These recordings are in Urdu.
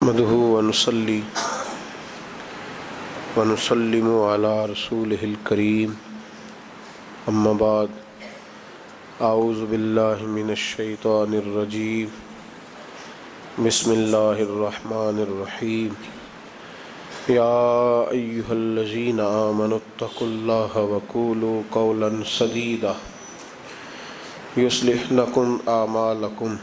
نحمده ونصلي ونسلم على رسوله الكريم اما بعد اعوذ باللہ من الشیطان الرجیم بسم اللہ الرحمن الرحیم یا ایہا الذین آمنوا اتقوا اللہ وقولوا قولا سدیدا یصلح لکم اعمالکم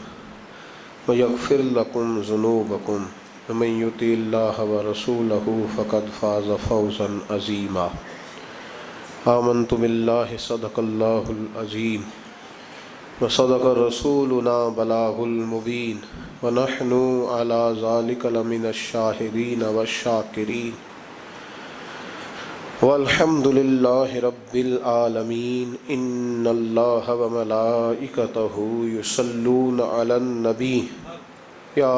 ویغفر لکم ذنوبکم ومن یطع اللہ ورسولہ فقد فاز فوزا عظیما آمنت باللہ صدق اللہ العظیم وصدق رسولنا بلاغ المبین ونحن علی ذلک لمن الشاہدین والشاکرین والحمد للہ رب العالمین ان اللہ وملائکتہ یصلون علی النبی یا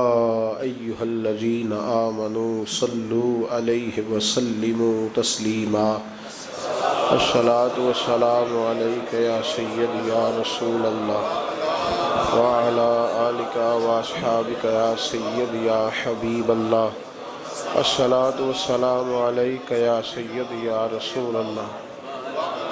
ایہا الذین آمنوا صلوا علیہ وسلموا تسلیما الصلاة والسلام علیک یا سید یا رسول اللہ وعلا آلک واصحابک یا سید یا حبیب اللہ الصلاة والسلام علیک یا سید یا رسول اللہ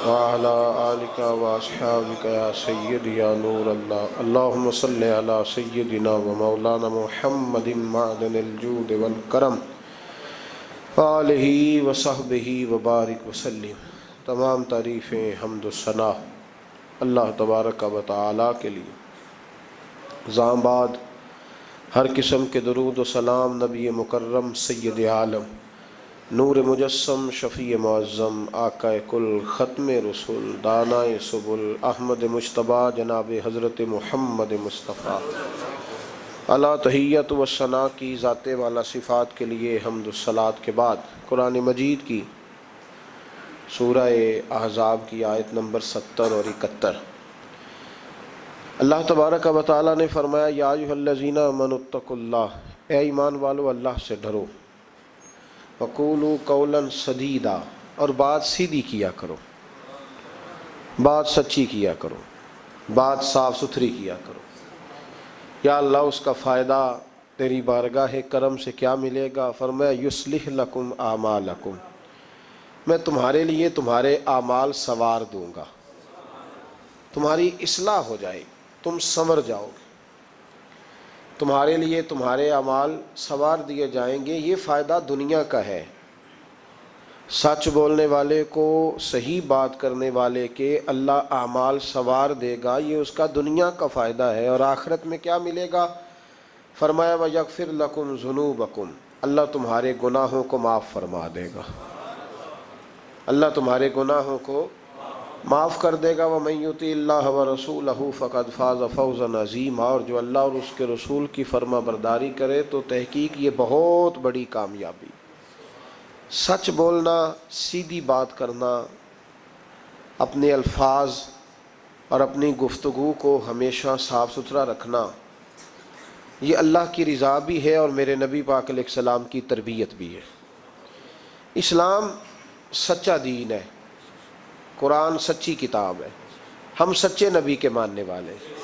وعلا آلک واصحابک یا سید یا نور اللہ اللہم صلی علی سیدنا و مولانا محمد معدن الجود والکرم وآلہ وصحبہ وبارک وسلم۔ تمام تعریفیں حمد و ثنا اللہ تبارک و تعالیٰ کے لیے، زاں بعد ہر قسم کے درود و سلام نبی مکرم سید عالم نور مجسم شفیع معظم آقا کل ختم رسول دانائے سبل احمد مجتبیٰ جناب حضرت محمد مصطفیٰ علی تحیت و ثنا کی ذات والا صفات کے لیے حمد و صلات کے بعد قرآن مجید کی سورہ احزاب کی آیت نمبر 70 اور 71 اللہ تبارک و تعالیٰ نے فرمایا یا ایھا الذین آمنوا اتقوا اللہ، اے ایمان والو اللہ سے ڈرو، وقولوا قولا سدیدا، اور بات سیدھی کیا کرو، بات سچی کیا کرو، بات صاف ستھری کیا کرو۔ یا اللہ اس کا فائدہ تیری بارگاہ کرم سے کیا ملے گا؟ فرمایا یصلح لکم اعمالکم، میں تمہارے لیے تمہارے اعمال سنوار دوں گا، تمہاری اصلاح ہو جائے گی، تم سنور جاؤ گے، تمہارے لیے تمہارے اعمال سنوار دیے جائیں گے۔ یہ فائدہ دنیا کا ہے، سچ بولنے والے کو، صحیح بات کرنے والے کے اللہ اعمال سنوار دے گا، یہ اس کا دنیا کا فائدہ ہے۔ اور آخرت میں کیا ملے گا؟ فرمایا وَيَغْفِرْ لَكُمْ ذُنُوبَكُمْ، اللہ تمہارے گناہوں کو معاف فرما دے گا، اللہ تمہارے گناہوں کو معاف کر دے گا۔ وَمَن يُطِعِ اللَّهَ وَرَسُولَهُ فَقَدْ فَازَ فَوْزًا عَظِيمًا، اور جو اللہ اور اس کے رسول کی فرما برداری کرے تو تحقیق یہ بہت بڑی کامیابی۔ سچ بولنا، سیدھی بات کرنا، اپنے الفاظ اور اپنی گفتگو کو ہمیشہ صاف ستھرا رکھنا، یہ اللہ کی رضا بھی ہے اور میرے نبی پاک علیہ السلام کی تربیت بھی ہے۔ اسلام سچا دین ہے، قرآن سچی کتاب ہے، ہم سچے نبی کے ماننے والے ہیں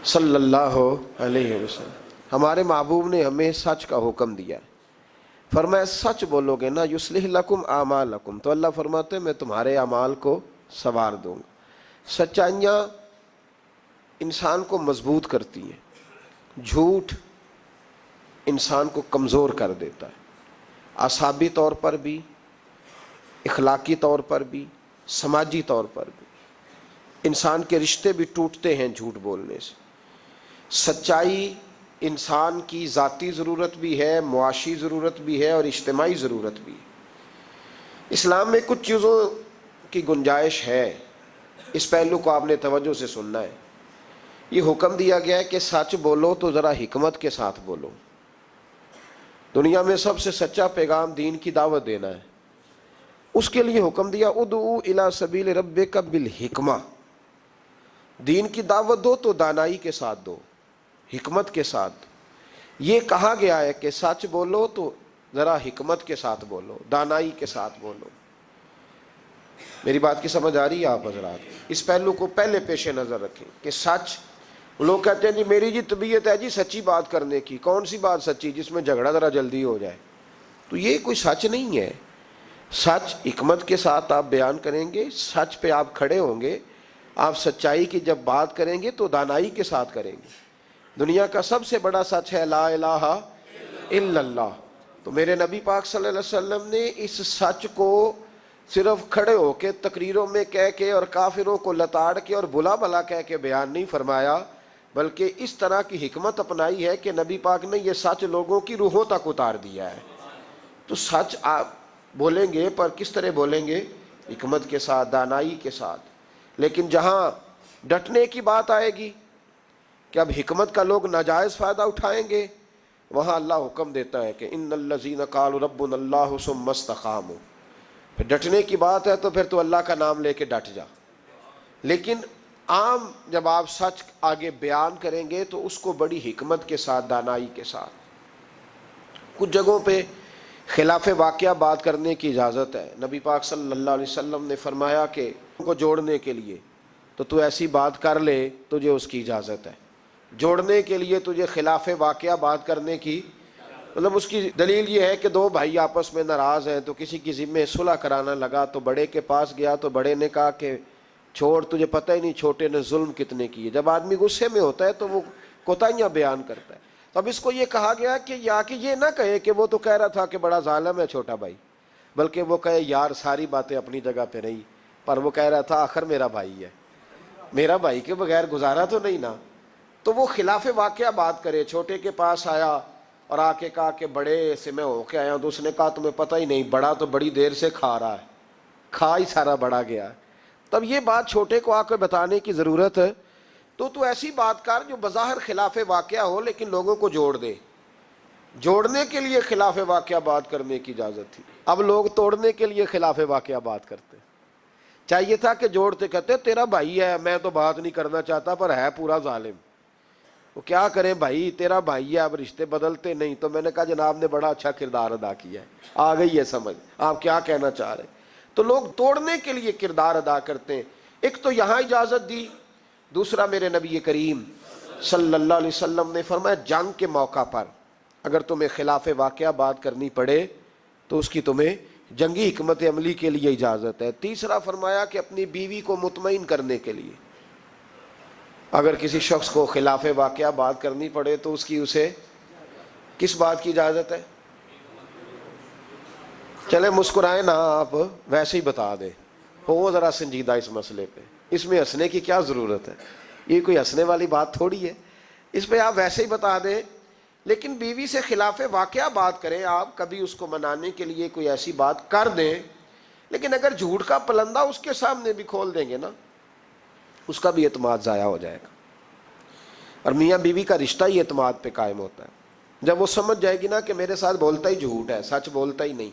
صلی اللہ علیہ وسلم۔ ہمارے محبوب نے ہمیں سچ کا حکم دیا ہے، فرمایا سچ بولو گے نا یصلح لکم اعمالکم، تو اللہ فرماتے ہیں میں تمہارے اعمال کو سنوار دوں گا۔ سچائیاں انسان کو مضبوط کرتی ہیں، جھوٹ انسان کو کمزور کر دیتا ہے، اعصابی طور پر بھی، اخلاقی طور پر بھی، سماجی طور پر بھی۔ انسان کے رشتے بھی ٹوٹتے ہیں جھوٹ بولنے سے۔ سچائی انسان کی ذاتی ضرورت بھی ہے، معاشی ضرورت بھی ہے اور اجتماعی ضرورت بھی ہے۔ اسلام میں کچھ چیزوں کی گنجائش ہے، اس پہلو کو آپ نے توجہ سے سننا ہے۔ یہ حکم دیا گیا ہے کہ سچ بولو تو ذرا حکمت کے ساتھ بولو۔ دنیا میں سب سے سچا پیغام دین کی دعوت دینا ہے، اس کے لیے حکم دیا ادعو الی سبیل ربک بالحکمہ، دین کی دعوت دو تو دانائی کے ساتھ دو، حکمت کے ساتھ دو۔ یہ کہا گیا ہے کہ سچ بولو تو ذرا حکمت کے ساتھ بولو، دانائی کے ساتھ بولو۔ میری بات کی سمجھ آ رہی ہے آپ حضرات؟ اس پہلو کو پہلے پیش نظر رکھیں کہ سچ لوگ کہتے ہیں جی میری جی طبیعت ہے جی سچی بات کرنے کی، کون سی بات سچی جس میں جھگڑا ذرا جلدی ہو جائے؟ تو یہ کوئی سچ نہیں ہے۔ سچ حکمت کے ساتھ آپ بیان کریں گے، سچ پہ آپ کھڑے ہوں گے، آپ سچائی کی جب بات کریں گے تو دانائی کے ساتھ کریں گے۔ دنیا کا سب سے بڑا سچ ہے لا الہ الا اللہ۔ تو میرے نبی پاک صلی اللہ علیہ وسلم نے اس سچ کو صرف کھڑے ہو کے تقریروں میں کہہ کے اور کافروں کو لتاڑ کے اور بلا بلا کہہ کے بیان نہیں فرمایا، بلکہ اس طرح کی حکمت اپنائی ہے کہ نبی پاک نے یہ سچ لوگوں کی روحوں تک اتار دیا ہے۔ تو سچ آپ بولیں گے، پر کس طرح بولیں گے؟ حکمت کے ساتھ، دانائی کے ساتھ۔ لیکن جہاں ڈٹنے کی بات آئے گی کہ اب حکمت کا لوگ ناجائز فائدہ اٹھائیں گے، وہاں اللہ حکم دیتا ہے کہ ان الذین قالوا ربنا اللہ ثم استقاموا۔ پھر ڈٹنے کی بات ہے تو پھر تو اللہ کا نام لے کے ڈٹ جا۔ لیکن عام جب آپ سچ آگے بیان کریں گے تو اس کو بڑی حکمت کے ساتھ، دانائی کے ساتھ۔ کچھ جگہوں پہ خلاف واقعہ بات کرنے کی اجازت ہے۔ نبی پاک صلی اللہ علیہ وسلم نے فرمایا کہ کو جوڑنے کے لیے تو ایسی بات کر لے، تجھے اس کی اجازت ہے۔ جوڑنے کے لیے تجھے خلاف واقعہ بات کرنے کی، مطلب اس کی دلیل یہ ہے کہ دو بھائی آپس میں ناراض ہیں تو کسی کی ذمہ صلح کرانا لگا، تو بڑے کے پاس گیا تو بڑے نے کہا کہ چھوڑ، تجھے پتہ ہی نہیں چھوٹے نے ظلم کتنے کیے۔ جب آدمی غصے میں ہوتا ہے تو وہ کوتاہیاں بیان کرتا ہے۔ تو اب اس کو یہ کہا گیا کہ یہ نہ کہے کہ وہ تو کہہ رہا تھا کہ بڑا ظالم ہے چھوٹا بھائی، بلکہ وہ کہے یار ساری باتیں اپنی جگہ پہ رہی، پر وہ کہہ رہا تھا آخر میرا بھائی ہے، میرا بھائی کے بغیر گزارا تو نہیں نا۔ تو وہ خلاف واقعہ بات کرے، چھوٹے کے پاس آیا اور آ کے کہا کہ بڑے سے میں ہو کے آیا ہوں، تو اس نے کہا تمہیں پتہ ہی نہیں، بڑا تو بڑی دیر سے کھا رہا ہے، کھا ہی سارا بڑا گیا۔ تب یہ بات چھوٹے کو آ کے بتانے کی ضرورت ہے۔ تو ایسی بات کر جو بظاہر خلاف واقعہ ہو لیکن لوگوں کو جوڑ دے۔ جوڑنے کے لیے خلاف واقعہ بات کرنے کی اجازت تھی، اب لوگ توڑنے کے لیے خلاف واقعہ بات کرتے۔ چاہیے تھا کہ جوڑتے، کہتے تیرا بھائی ہے، میں تو بات نہیں کرنا چاہتا پر ہے پورا ظالم، وہ کیا کریں بھائی، تیرا بھائی ہے، اب رشتے بدلتے نہیں۔ تو میں نے کہا جناب نے بڑا اچھا کردار ادا کیا ہے، آ گئی ہے سمجھ آپ کیا کہنا چاہ رہے۔ تو لوگ توڑنے کے لیے کردار ادا کرتے ہیں۔ ایک تو یہاں اجازت دی، دوسرا میرے نبی کریم صلی اللہ علیہ وسلم نے فرمایا جنگ کے موقع پر اگر تمہیں خلاف واقعہ بات کرنی پڑے تو اس کی تمہیں جنگی حکمت عملی کے لیے اجازت ہے۔ تیسرا فرمایا کہ اپنی بیوی کو مطمئن کرنے کے لیے اگر کسی شخص کو خلاف واقعہ بات کرنی پڑے تو اسے کس بات کی اجازت ہے؟ چلے مسکرائیں نا، آپ ویسے ہی بتا دیں، ہو ذرا سنجیدہ اس مسئلے پہ، اس میں ہنسنے کی کیا ضرورت ہے، یہ کوئی ہنسنے والی بات تھوڑی ہے، اس پہ آپ ویسے ہی بتا دیں۔ لیکن بیوی سے خلاف واقعہ بات کریں، آپ کبھی اس کو منانے کے لیے کوئی ایسی بات کر دیں، لیکن اگر جھوٹ کا پلندہ اس کے سامنے بھی کھول دیں گے نا، اس کا بھی اعتماد ضائع ہو جائے گا۔ اور میاں بیوی کا رشتہ ہی اعتماد پہ قائم ہوتا ہے۔ جب وہ سمجھ جائے گی نا کہ میرے ساتھ بولتا ہی جھوٹ ہے، سچ بولتا ہی نہیں،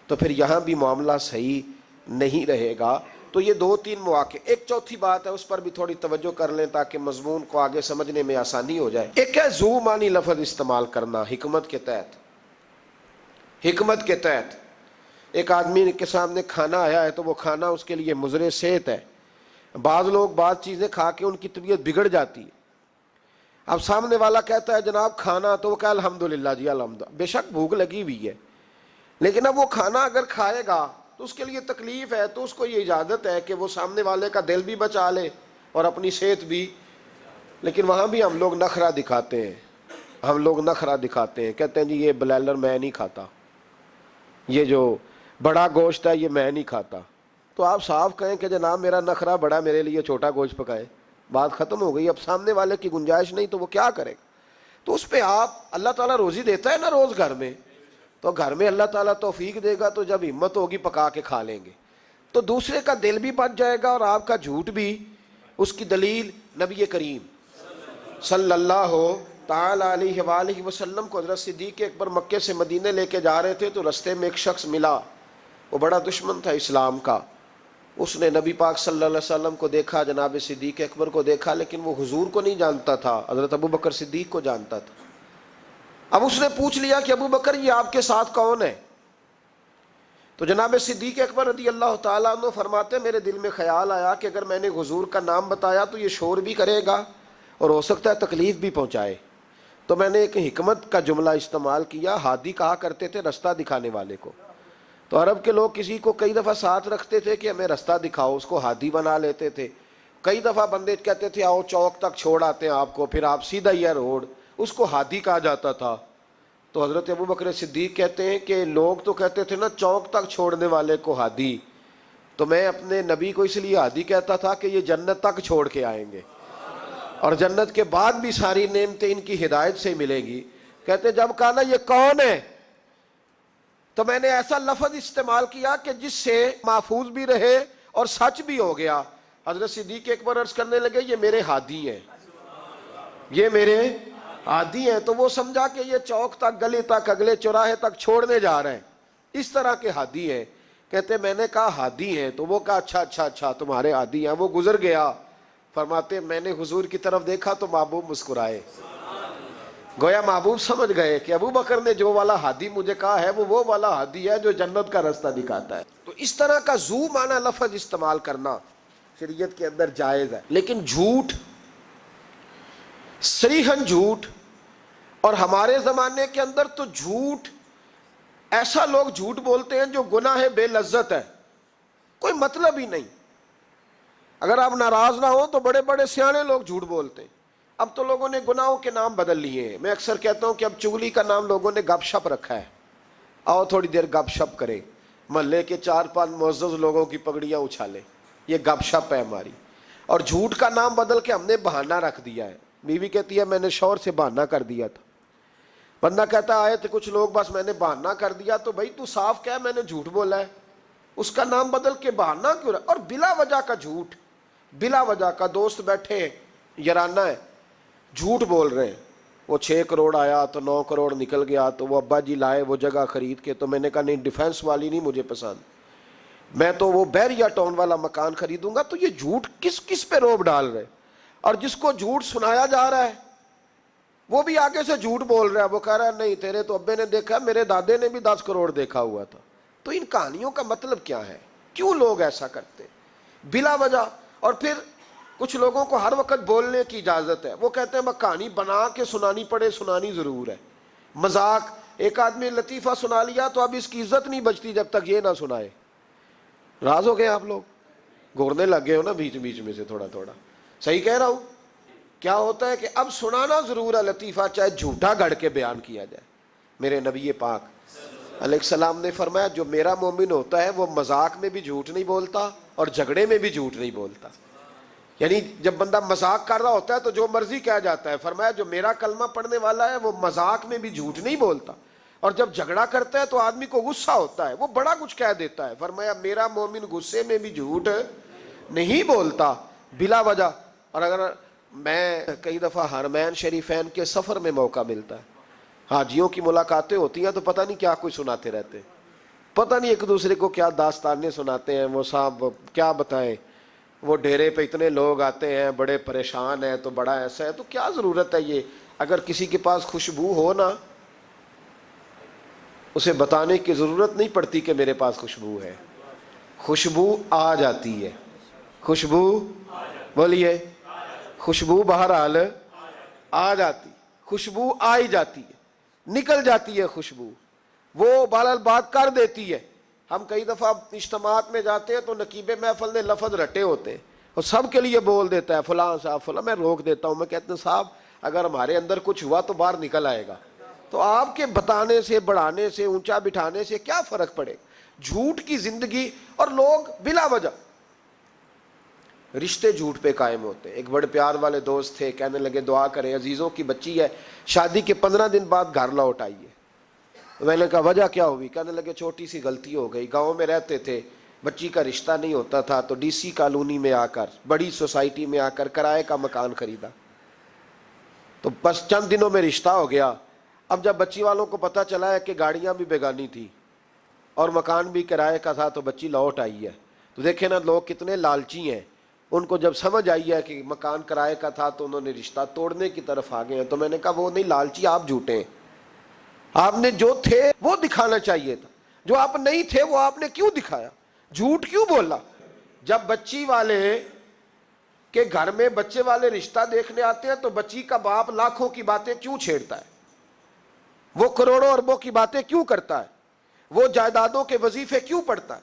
تو پھر یہاں بھی معاملہ صحیح نہیں رہے گا۔ تو یہ دو تین مواقع، ایک چوتھی بات ہے اس پر بھی تھوڑی توجہ کر لیں تاکہ مضمون کو آگے سمجھنے میں آسانی ہو جائے۔ ایک ہے ذو معنی لفظ استعمال کرنا حکمت کے تحت۔ حکمت کے تحت ایک آدمی کے سامنے کھانا آیا ہے تو وہ کھانا اس کے لیے مضر صحت ہے۔ بعض لوگ بعض چیزیں کھا کے ان کی طبیعت بگڑ جاتی ہے۔ اب سامنے والا کہتا ہے جناب کھانا، تو وہ کہا الحمدللہ جی الحمدللہ، بے شک بھوک لگی ہوئی ہے، لیکن اب وہ کھانا اگر کھائے گا تو اس کے لیے تکلیف ہے، تو اس کو یہ اجازت ہے کہ وہ سامنے والے کا دل بھی بچا لے اور اپنی صحت بھی۔ لیکن وہاں بھی ہم لوگ نخرہ دکھاتے ہیں، کہتے ہیں جی یہ بلائلر میں نہیں کھاتا، یہ جو بڑا گوشت ہے یہ میں نہیں کھاتا۔ تو آپ صاف کہیں کہ جناب میرا نخرہ بڑا، میرے لیے چھوٹا گوشت پکائے، بات ختم ہو گئی۔ اب سامنے والے کی گنجائش نہیں تو وہ کیا کرے گا؟ تو اس پہ آپ، اللہ تعالیٰ روزی دیتا ہے نا روز گھر میں، تو گھر میں اللہ تعالیٰ توفیق دے گا تو جب ہمت ہوگی پکا کے کھا لیں گے، تو دوسرے کا دل بھی بچ جائے گا اور آپ کا جھوٹ بھی۔ اس کی دلیل نبی کریم صلی اللہ تعالی علیہ وآلہ وسلم کو حضرت صدیق اکبر مکے سے مدینے لے کے جا رہے تھے تو رستے میں ایک شخص ملا، وہ بڑا دشمن تھا اسلام کا۔ اس نے نبی پاک صلی اللہ علیہ وسلم کو دیکھا، جناب صدیق اکبر کو دیکھا، لیکن وہ حضور کو نہیں جانتا تھا، حضرت ابو بکر صدیق کو جانتا تھا۔ اب اس نے پوچھ لیا کہ ابو بکر یہ آپ کے ساتھ کون ہے؟ تو جناب صدیق اکبر رضی اللہ تعالیٰ عنہ فرماتے میرے دل میں خیال آیا کہ اگر میں نے حضور کا نام بتایا تو یہ شور بھی کرے گا اور ہو سکتا ہے تکلیف بھی پہنچائے. تو میں نے ایک حکمت کا جملہ استعمال کیا، ہادی کہا کرتے تھے رستہ دکھانے والے کو. تو عرب کے لوگ کسی کو کئی دفعہ ساتھ رکھتے تھے کہ ہمیں رستہ دکھاؤ، اس کو ہادی بنا لیتے تھے. کئی دفعہ بندے کہتے تھے آؤ چوک تک چھوڑ آتے ہیں آپ کو، پھر آپ سیدھا ہی ہے روڈ، اس کو ہادی کہا جاتا تھا. تو حضرت ابو بکر صدیق کہتے ہیں کہ لوگ تو کہتے تھے نا چوک تک چھوڑنے والے کو ہادی، تو میں اپنے نبی کو اس لیے ہادی کہتا تھا کہ یہ جنت تک چھوڑ کے آئیں گے اور جنت کے بعد بھی ساری نعمتیں ان کی ہدایت سے ملے گی. کہتے جب کہا نا یہ کون ہے، تو میں نے ایسا لفظ استعمال کیا کہ جس سے محفوظ بھی رہے اور سچ بھی ہو گیا. حضرت صدیق ایک بار عرض کرنے لگے یہ میرے ہادی ہیں، یہ میرے ہادی ہیں. تو وہ سمجھا کہ یہ چوک تک، گلی تک، اگلے چوراہے تک چھوڑنے جا رہے ہیں، اس طرح کے ہادی ہیں. کہتے میں نے کہا ہادی ہیں، تو وہ کہا اچھا اچھا اچھا تمہارے ہادی ہیں. وہ گزر گیا. فرماتے میں نے حضور کی طرف دیکھا تو محبوب مسکرائے. گویا محبوب سمجھ گئے کہ ابو بکر نے جو والا ہادی مجھے کہا ہے وہ والا ہادی ہے جو جنت کا راستہ دکھاتا ہے. تو اس طرح کا ذو معنی لفظ استعمال کرنا شریعت کے اندر جائز ہے. لیکن جھوٹ، صریحاً جھوٹ، اور ہمارے زمانے کے اندر تو جھوٹ، ایسا لوگ جھوٹ بولتے ہیں جو گناہ بے لذت ہے، کوئی مطلب ہی نہیں. اگر آپ ناراض نہ ہو تو بڑے بڑے سیانے لوگ جھوٹ بولتے ہیں. اب تو لوگوں نے گناہوں کے نام بدل لیے ہیں. میں اکثر کہتا ہوں کہ اب چغلی کا نام لوگوں نے گپ شپ رکھا ہے. آؤ تھوڑی دیر گپ شپ کریں، محلے کے 4-5 معزز لوگوں کی پگڑیاں اچھالیں، یہ گپ شپ ہے ہماری. اور جھوٹ کا نام بدل کے ہم نے بہانہ رکھ دیا ہے. بیوی کہتی ہے میں نے شوہر سے بہانہ کر دیا تھا. بندہ کہتا آئے تھے کچھ لوگ بس میں نے بہانہ کر دیا. تو بھائی تو صاف کہہ میں نے جھوٹ بولا ہے، اس کا نام بدل کے بہانہ کیوں رہا؟ اور بلا وجہ کا جھوٹ، بلا وجہ کا. دوست بیٹھے یارانہ ہے، جھوٹ بول رہے ہیں. وہ 6 کروڑ آیا تو 9 کروڑ نکل گیا، تو وہ ابا جی لائے وہ جگہ خرید کے. تو میں نے کہا نہیں ڈیفینس والی نہیں مجھے پسند، میں تو وہ بیریا ٹاؤن والا مکان خریدوں گا. تو یہ جھوٹ کس پہ روب ڈال رہے؟ اور جس کو جھوٹ سنایا جا رہا ہے وہ بھی آگے سے جھوٹ بول رہا ہے. وہ کہہ رہا ہے نہیں تیرے تو ابے نے دیکھا، میرے دادے نے بھی 10 کروڑ دیکھا ہوا تھا. تو ان کہانیوں کا مطلب کیا ہے؟ کیوں لوگ ایسا کرتے بلا وجہ؟ اور پھر کچھ لوگوں کو ہر وقت بولنے کی اجازت ہے. وہ کہتے ہیں میں کہانی بنا کے سنانی پڑے، سنانی ضرور ہے. مذاق، ایک آدمی لطیفہ سنا لیا تو اب اس کی عزت نہیں بچتی جب تک یہ نہ سنائے. راز ہو گئے آپ لوگ، گھورنے لگ گئے ہو نا بیچ بیچ میں سے تھوڑا تھوڑا. صحیح کہہ رہا ہوں؟ کیا ہوتا ہے کہ اب سنانا ضرور ہے لطیفہ، چاہے جھوٹا گھڑ کے بیان کیا جائے. میرے نبی پاک علیہ السلام نے فرمایا جو میرا مومن ہوتا ہے وہ مذاق میں بھی جھوٹ نہیں بولتا اور جھگڑے میں بھی جھوٹ نہیں بولتا. یعنی جب بندہ مذاق کر رہا ہوتا ہے تو جو مرضی کہہ جاتا ہے. فرمایا جو میرا کلمہ پڑھنے والا ہے وہ مذاق میں بھی جھوٹ نہیں بولتا، اور جب جھگڑا کرتا ہے تو آدمی کو غصہ ہوتا ہے وہ بڑا کچھ کہہ دیتا ہے. فرمایا میرا مومن غصے میں بھی جھوٹ نہیں بولتا بلا وجہ. اور اگر میں کئی دفعہ حرمین شریفین کے سفر میں موقع ملتا ہے، حاجیوں کی ملاقاتیں ہوتی ہیں تو پتہ نہیں کیا کچھ سناتے رہتے، پتہ نہیں ایک دوسرے کو کیا داستانیں سناتے ہیں. وہ صاحب کیا بتائیں، وہ ڈیرے پہ اتنے لوگ آتے ہیں بڑے پریشان ہیں تو بڑا ایسا ہے. تو کیا ضرورت ہے یہ؟ اگر کسی کے پاس خوشبو ہو نا، اسے بتانے کی ضرورت نہیں پڑتی کہ میرے پاس خوشبو ہے. خوشبو آ جاتی ہے. خوشبو بولیے، خوشبو بہرحال آ جاتی، خوشبو آ ہی جاتی ہے، نکل جاتی ہے خوشبو، وہ بہرحال بات کر دیتی ہے. ہم کئی دفعہ اجتماعات میں جاتے ہیں تو نقیب محفل نے لفظ رٹے ہوتے ہیں اور سب کے لیے بول دیتا ہے فلاں صاحب فلاں. میں روک دیتا ہوں، میں کہتا ہوں صاحب اگر ہمارے اندر کچھ ہوا تو باہر نکل آئے گا. تو آپ کے بتانے سے، بڑھانے سے، اونچا بٹھانے سے کیا فرق پڑے؟ جھوٹ کی زندگی. اور لوگ بلا وجہ رشتے جھوٹ پہ قائم ہوتے. ایک بڑے پیار والے دوست تھے، کہنے لگے دعا کریں عزیزوں کی بچی ہے، شادی کے 15 دن بعد گھر لوٹ آئی ہے. میں نے کہا وجہ کیا ہوئی؟ کہنے لگے چھوٹی سی غلطی ہو گئی. گاؤں میں رہتے تھے، بچی کا رشتہ نہیں ہوتا تھا تو ڈی سی کالونی میں آ کر، بڑی سوسائٹی میں آ کر کرائے کا مکان خریدا. تو بس چند دنوں میں رشتہ ہو گیا. اب جب بچی والوں کو پتہ چلا ہے کہ گاڑیاں بھی بیگانی تھی اور مکان بھی کرائے کا تھا تو بچی لوٹ آئی ہے. تو دیکھیں نا لوگ کتنے لالچی ہیں. ان کو جب سمجھ آئی ہے کہ مکان کرائے کا تھا تو انہوں نے رشتہ توڑنے کی طرف آ گئے ہیں. تو میں نے کہا وہ نہیں لالچی، آپ جھوٹے ہیں. آپ نے جو تھے وہ دکھانا چاہیے تھا، جو آپ نہیں تھے وہ آپ نے کیوں دکھایا؟ جھوٹ کیوں بولا؟ جب بچی والے کہ گھر میں بچے والے رشتہ دیکھنے آتے ہیں تو بچی کا باپ لاکھوں کی باتیں کیوں چھیڑتا ہے، وہ کروڑوں اربوں کی باتیں کیوں کرتا ہے، وہ جائیدادوں کے وظیفے کیوں پڑھتا ہے،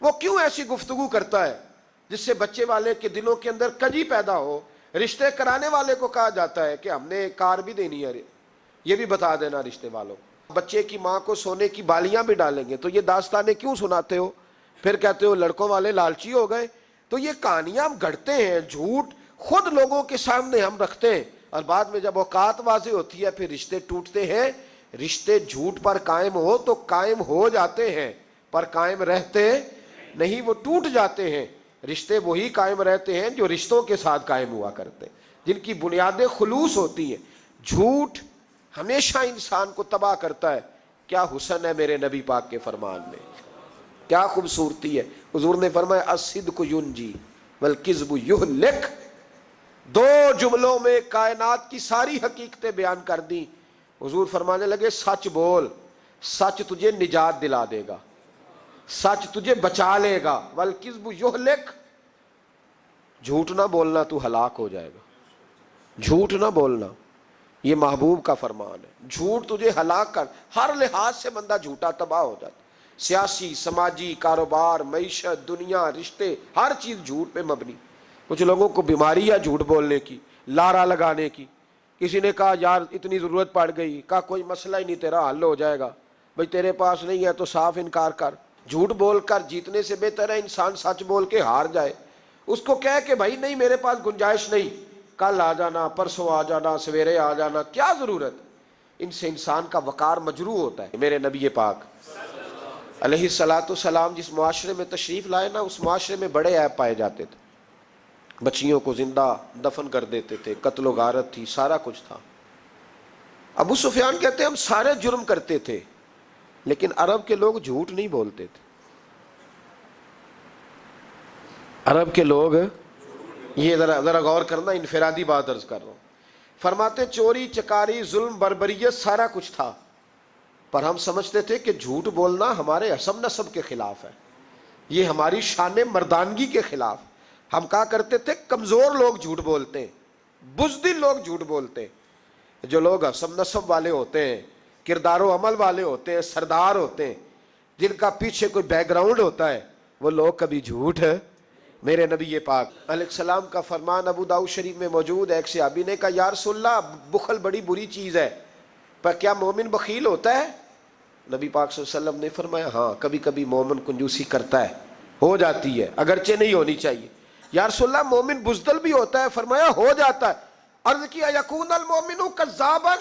وہ کیوں ایسی گفتگو کرتا ہے جس سے بچے والے کے دلوں کے اندر کجی پیدا ہو۔ رشتے کرانے والے کو کہا جاتا ہے کہ ہم نے کار بھی دینی ہے، یہ بھی بتا دینا رشتے والوں، بچے کی ماں کو سونے کی بالیاں بھی ڈالیں گے، تو یہ داستانیں کیوں سناتے ہو، پھر کہتے ہو لڑکوں والے لالچی ہو گئے۔ تو یہ کہانیاں ہم گھڑتے ہیں، جھوٹ خود لوگوں کے سامنے ہم رکھتے ہیں، اور بعد میں جب اوقات واضح ہوتی ہے پھر رشتے ٹوٹتے ہیں۔ رشتے جھوٹ پر قائم ہو تو قائم ہو جاتے ہیں، پر قائم رہتے نہیں، وہ ٹوٹ جاتے ہیں۔ رشتے وہی قائم رہتے ہیں جو رشتوں کے ساتھ قائم ہوا کرتے، جن کی بنیادیں خلوص ہوتی ہیں۔ جھوٹ ہمیشہ انسان کو تباہ کرتا ہے۔ کیا حسن ہے میرے نبی پاک کے فرمان میں، کیا خوبصورتی ہے۔ حضور نے فرمایا الصدق ینجی والکذب یہلک، دو جملوں میں کائنات کی ساری حقیقتیں بیان کر دی۔ حضور فرمانے لگے سچ بول، سچ تجھے نجات دلا دے گا، سچ تجھے بچا لے گا، والکذب یہلک، جھوٹ نہ بولنا تو ہلاک ہو جائے گا، جھوٹ نہ بولنا، یہ محبوب کا فرمان ہے۔ جھوٹ تجھے ہلاک کر، ہر لحاظ سے بندہ جھوٹا تباہ ہو جاتا، سیاسی، سماجی، کاروبار، معیشت، دنیا، رشتے، ہر چیز جھوٹ پہ مبنی۔ کچھ لوگوں کو بیماری ہے جھوٹ بولنے کی، لارا لگانے کی۔ کسی نے کہا یار اتنی ضرورت پڑ گئی، کہا کوئی مسئلہ ہی نہیں، تیرا حل ہو جائے گا، بھئی تیرے پاس نہیں ہے تو صاف انکار کر۔ جھوٹ بول کر جیتنے سے بہتر ہے انسان سچ بول کے ہار جائے۔ اس کو کہے کہ بھائی نہیں میرے پاس گنجائش نہیں، کل آ جانا، پرسوں آ جانا، سویرے آ جانا، کیا ضرورت۔ ان سے انسان کا وقار مجروح ہوتا ہے۔ میرے نبی پاک علیہ الصلاۃ والسلام جس معاشرے میں تشریف لائے نا، اس معاشرے میں بڑے عیب پائے جاتے تھے، بچیوں کو زندہ دفن کر دیتے تھے، قتل و غارت تھی، سارا کچھ تھا۔ ابو سفیان کہتے ہیں ہم سارے جرم کرتے تھے، لیکن عرب کے لوگ جھوٹ نہیں بولتے تھے۔ عرب کے لوگ، یہ ذرا غور کرنا، انفرادی بات عرض کر رہا ہوں، فرماتے چوری چکاری ظلم بربریت سارا کچھ تھا، پر ہم سمجھتے تھے کہ جھوٹ بولنا ہمارے حسب نسب کے خلاف ہے، یہ ہماری شان مردانگی کے خلاف۔ ہم کہا کرتے تھے کمزور لوگ جھوٹ بولتے ہیں، بزدل لوگ جھوٹ بولتے ہیں۔ جو لوگ حسب نسب والے ہوتے ہیں، کردار و عمل والے ہوتے ہیں، سردار ہوتے ہیں، جن کا پیچھے کوئی بیک گراؤنڈ ہوتا ہے، وہ لوگ کبھی جھوٹ ہے۔ میرے نبی پاک علیہ السلام کا فرمان ابو داؤد شریف میں موجود ہے۔ ایک صحابی نے کہا یا رسول اللہ بخل بڑی بری چیز ہے، پر کیا مومن بخیل ہوتا ہے؟ نبی پاک صلی اللہ علیہ وسلم نے فرمایا ہاں کبھی کبھی مومن کنجوسی کرتا ہے، ہو جاتی ہے، اگرچہ نہیں ہونی چاہیے۔ یا رسول اللہ مومن بزدل بھی ہوتا ہے؟ فرمایا ہو جاتا ہے۔ عرض کیا یکون المومن کذابا،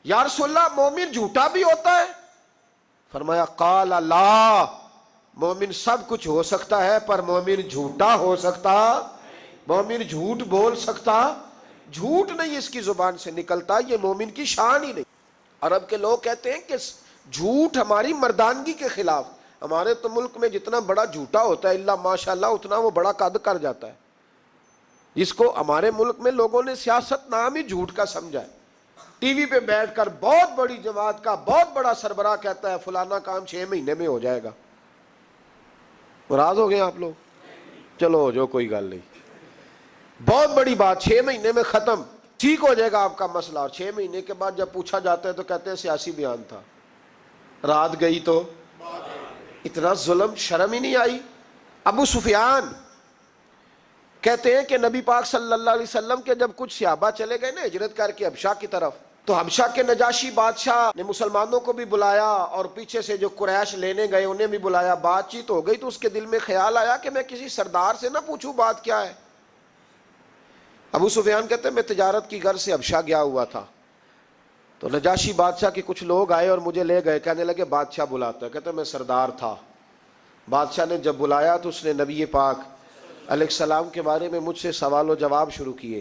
یا رسول اللہ مومن جھوٹا بھی ہوتا ہے؟ فرمایا قال لا، مومن سب کچھ ہو سکتا ہے پر مومن جھوٹا ہو سکتا، مومن جھوٹ بول سکتا، جھوٹ نہیں اس کی زبان سے نکلتا، یہ مومن کی شان ہی نہیں۔ عرب کے لوگ کہتے ہیں کہ جھوٹ ہماری مردانگی کے خلاف۔ ہمارے تو ملک میں جتنا بڑا جھوٹا ہوتا ہے اللہ ماشاءاللہ اتنا وہ بڑا قد کر جاتا ہے، جس کو ہمارے ملک میں لوگوں نے سیاست نام ہی جھوٹ کا سمجھا ہے۔ ٹی وی پہ بیٹھ کر بہت بڑی جماعت کا بہت بڑا سربراہ کہتا ہے فلانا کام 6 مہینے میں ہو جائے گا۔ ناراض ہو گئے آپ لوگ؟ چلو جو کوئی گل نہیں، بہت بڑی بات، 6 مہینے میں ختم، ٹھیک ہو جائے گا آپ کا مسئلہ، اور 6 مہینے کے بعد جب پوچھا جاتا ہے تو کہتے ہیں سیاسی بیان تھا، رات گئی تو اتنا ظلم، شرم ہی نہیں آئی۔ ابو سفیان کہتے ہیں کہ نبی پاک صلی اللہ علیہ وسلم کے جب کچھ صحابہ چلے گئے نا ہجرت کر کے حبشہ کی طرف، تو حبشہ کے نجاشی بادشاہ نے مسلمانوں کو بھی بلایا اور پیچھے سے جو قریش لینے گئے انہیں بھی بلایا، بات چیت ہو گئی، تو اس کے دل میں خیال آیا کہ میں کسی سردار سے نہ پوچھوں بات کیا ہے۔ ابو سفیان کہتے ہیں میں تجارت کی غرض سے حبشہ گیا ہوا تھا، تو نجاشی بادشاہ کے کچھ لوگ آئے اور مجھے لے گئے، کہنے لگے بادشاہ بلاتا ہے، کہتے ہیں میں سردار تھا۔ بادشاہ نے جب بلایا تو اس نے نبی پاک علیہ السلام کے بارے میں مجھ سے سوال و جواب شروع کیے،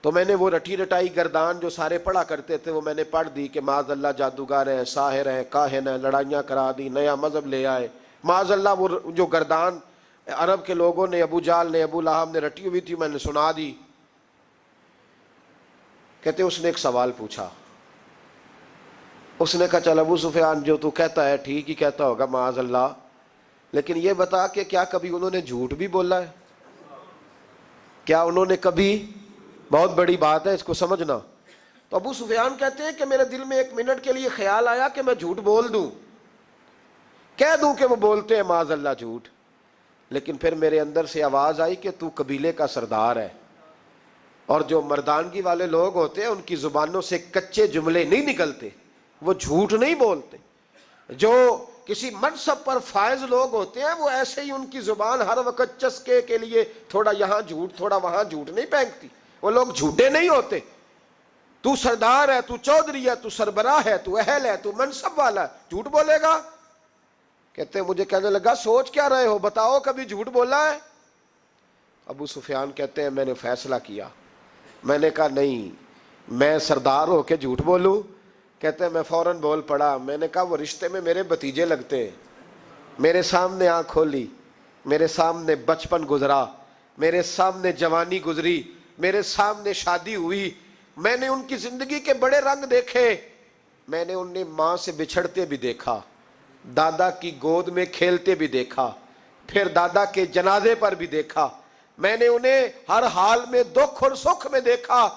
تو میں نے وہ رٹی رٹائی گردان جو سارے پڑھا کرتے تھے وہ میں نے پڑھ دی کہ معاذ اللہ جادوگر ہیں، ساحر ہیں، کاہن ہیں، لڑائیاں کرا دی، نیا مذہب لے آئے، معاذ اللہ۔ وہ جو گردان عرب کے لوگوں نے، ابو جال نے، ابو لہب نے رٹی ہوئی تھی میں نے سنا دی۔ کہتے اس نے ایک سوال پوچھا، اس نے کہا چل ابو سفیان جو تو کہتا ہے ٹھیک ہی کہتا ہوگا معاذ اللہ، لیکن یہ بتا کہ کیا کبھی انہوں نے جھوٹ بھی بولا ہے؟ کیا انہوں نے کبھی؟ بہت بڑی بات ہے، اس کو سمجھنا۔ تو ابو سفیان کہتے ہیں کہ میرے دل میں 1 منٹ کے لیے خیال آیا کہ میں جھوٹ بول دوں، کہہ دوں کہ وہ بولتے ہیں معاذ اللہ جھوٹ، لیکن پھر میرے اندر سے آواز آئی کہ تو قبیلے کا سردار ہے، اور جو مردانگی والے لوگ ہوتے ہیں ان کی زبانوں سے کچے جملے نہیں نکلتے، وہ جھوٹ نہیں بولتے۔ جو کسی منصب پر فائز لوگ ہوتے ہیں وہ ایسے ہی ان کی زبان ہر وقت چسکے کے لیے تھوڑا یہاں جھوٹ تھوڑا وہاں جھوٹ نہیں پھینکتی، وہ لوگ جھوٹے نہیں ہوتے۔ تو سردار ہے، تو چودھری ہے، تو سربراہ ہے، تو اہل ہے، تو منصب والا ہے، جھوٹ بولے گا؟ کہتے ہیں مجھے کہنے لگا سوچ کیا رہے ہو، بتاؤ کبھی جھوٹ بولا ہے؟ ابو سفیان کہتے ہیں میں نے فیصلہ کیا، میں نے کہا نہیں میں سردار ہو کے جھوٹ بولوں؟ کہتے ہیں میں فوراً بول پڑا، میں نے کہا وہ رشتے میں میرے بھتیجے لگتے ہیں، میرے سامنے آنکھ کھولی، میرے سامنے بچپن گزرا، میرے سامنے جوانی گزری، میرے سامنے شادی ہوئی، میں نے ان کی زندگی کے بڑے رنگ دیکھے، میں نے انہیں ماں سے بچھڑتے بھی دیکھا، دادا کی گود میں کھیلتے بھی دیکھا، پھر دادا کے جنازے پر بھی دیکھا، میں نے انہیں ہر حال میں دکھ اور سکھ میں دیکھا۔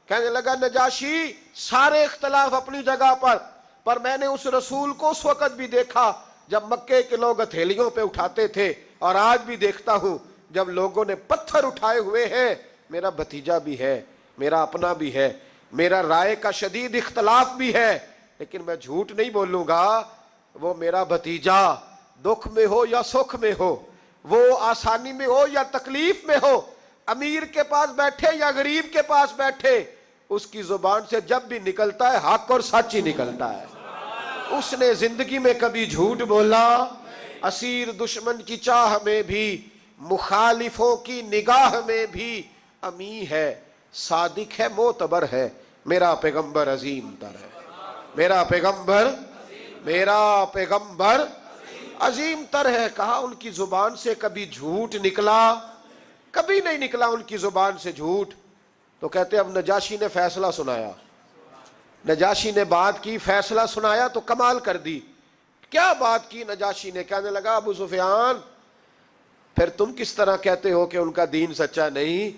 کہنے لگا نجاشی سارے اختلاف اپنی جگہ پر میں نے اس رسول کو اس وقت بھی دیکھا جب مکے کے لوگ ہتھیلیوں پہ اٹھاتے تھے، اور آج بھی دیکھتا ہوں جب لوگوں نے پتھر اٹھائے ہوئے ہیں۔ میرا بھتیجا بھی ہے، میرا اپنا بھی ہے، میرا رائے کا شدید اختلاف بھی ہے، لیکن میں جھوٹ نہیں بولوں گا۔ وہ میرا بھتیجا دکھ میں ہو یا سکھ میں ہو، وہ آسانی میں ہو یا تکلیف میں ہو، امیر کے پاس بیٹھے یا غریب کے پاس بیٹھے، اس کی زبان سے جب بھی نکلتا ہے حق اور سچ ہی نکلتا ہے۔ اس نے زندگی میں کبھی جھوٹ بولا؟ اسیر دشمن کی چاہ میں بھی، مخالفوں کی نگاہ میں بھی امی ہے، صادق ہے، معتبر ہے، میرا پیغمبر عظیم تر ہے، میرا پیغمبر عظیم تر ہے۔ کہا ان کی زبان سے کبھی جھوٹ نکلا؟ کبھی نہیں نکلا ان کی زبان سے جھوٹ۔ تو کہتے اب نجاشی نے فیصلہ سنایا، نجاشی نے بات کی، فیصلہ سنایا تو کمال کر دی۔ کیا بات کی نجاشی نے؟ کہنے لگا ابو سفیان پھر تم کس طرح کہتے ہو کہ ان کا دین سچا نہیں؟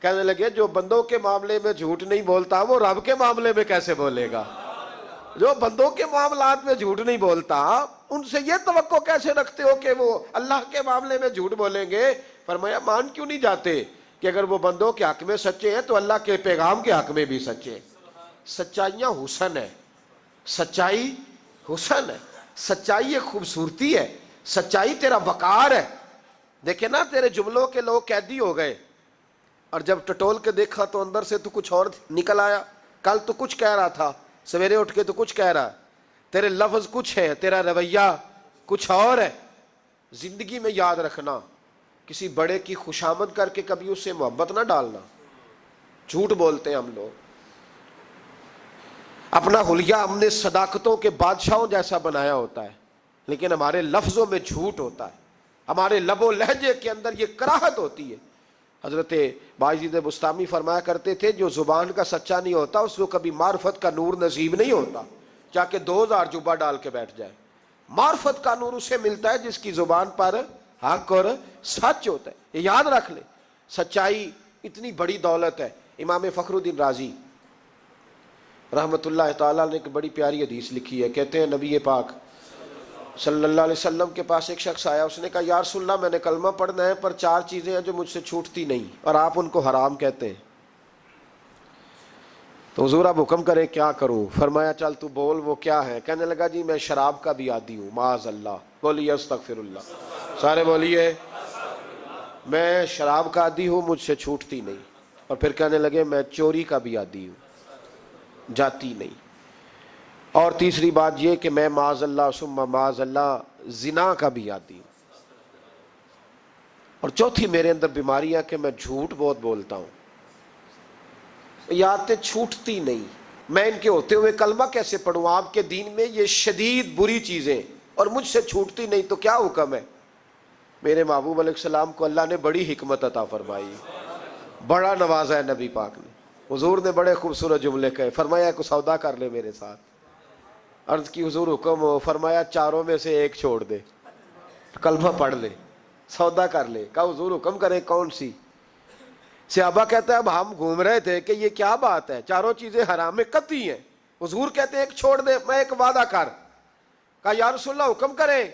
کہنے لگے جو بندوں کے معاملے میں جھوٹ نہیں بولتا وہ رب کے معاملے میں کیسے بولے گا؟ جو بندوں کے معاملات میں جھوٹ نہیں بولتا ان سے یہ توقع کیسے رکھتے ہو کہ وہ اللہ کے معاملے میں جھوٹ بولیں گے؟ فرمایا مان کیوں نہیں جاتے کہ اگر وہ بندوں کے حق میں سچے ہیں تو اللہ کے پیغام کے حق میں بھی سچے۔ سچائیاں حسن ہے، سچائی حسن ہے، سچائی ایک خوبصورتی ہے، سچائی تیرا وقار ہے۔ دیکھیں نا تیرے جملوں کے لوگ قیدی ہو گئے، اور جب ٹٹول کے دیکھا تو اندر سے تو کچھ اور نکل آیا۔ کل تو کچھ کہہ رہا تھا، سویرے اٹھ کے تو کچھ کہہ رہا ہے، تیرے لفظ کچھ ہے، تیرا رویہ کچھ اور ہے۔ زندگی میں یاد رکھنا کسی بڑے کی خوشامد کر کے کبھی اس سے محبت نہ ڈالنا۔ جھوٹ بولتے ہیں ہم لوگ، اپنا حلیہ ہم نے صداقتوں کے بادشاہوں جیسا بنایا ہوتا ہے، لیکن ہمارے لفظوں میں جھوٹ ہوتا ہے، ہمارے لب و لہجے کے اندر یہ کراہت ہوتی ہے۔ حضرت باجید بستامی فرمایا کرتے تھے جو زبان کا سچا نہیں ہوتا اس کو کبھی معرفت کا نور نصیب نہیں ہوتا، چاہے کہ 2000 جبہ ڈال کے بیٹھ جائے۔ معرفت کا نور اسے ملتا ہے جس کی زبان پر حق اور سچ ہوتا ہے۔ یہ یاد رکھ لے، سچائی اتنی بڑی دولت ہے۔ امام فخر الدین رازی رحمت اللہ تعالیٰ نے ایک بڑی پیاری حدیث لکھی ہے، کہتے ہیں نبی پاک صلی اللہ علیہ وسلم کے پاس ایک شخص آیا، اس نے کہا یا رسول اللہ میں نے کلمہ پڑھنا ہے پر 4 چیزیں ہیں جو مجھ سے چھوٹتی نہیں اور آپ ان کو حرام کہتے ہیں، تو حضور آپ حکم کریں کیا کروں؟ فرمایا چل تو بول وہ کیا ہے؟ کہنے لگا جی میں شراب کا بھی عادی ہوں، معاذ اللہ، بولیے استغفر اللہ، سارے بولیے میں شراب کا عادی ہوں مجھ سے چھوٹتی نہیں۔ اور پھر کہنے لگے میں چوری کا بھی عادی ہوں، جاتی نہیں۔ اور تیسری بات یہ کہ میں معاذ اللہ ثم معاذ اللہ زنا کا بھی عادی ہوں۔ اور چوتھی میرے اندر بیماری ہے کہ میں جھوٹ بہت بولتا ہوں، یہ عادتیں چھوٹتی نہیں۔ میں ان کے ہوتے ہوئے کلمہ کیسے پڑھوں؟ آپ کے دین میں یہ شدید بری چیزیں اور مجھ سے چھوٹتی نہیں، تو کیا حکم ہے؟ میرے محبوب علیہ السلام کو اللہ نے بڑی حکمت عطا فرمائی، بڑا نوازا ہے نبی پاک نے۔ حضور نے بڑے خوبصورت جملے کہے، فرمایا کو سودا کر لے میرے ساتھ۔ عرض کی حضور حکم ہو؟ فرمایا 4 میں سے 1 چھوڑ دے، کلمہ پڑھ لے، سودا کر لے۔ کہا حضور حکم کریں کون سی؟ صحابہ کہتے ہیں اب ہم گھوم رہے تھے کہ یہ کیا بات ہے، چاروں چیزیں حرام قطعی ہیں. حضور کہتے ہیں ایک چھوڑ دے، میں ایک وعدہ کر. کہا یا رسول اللہ حکم کریں.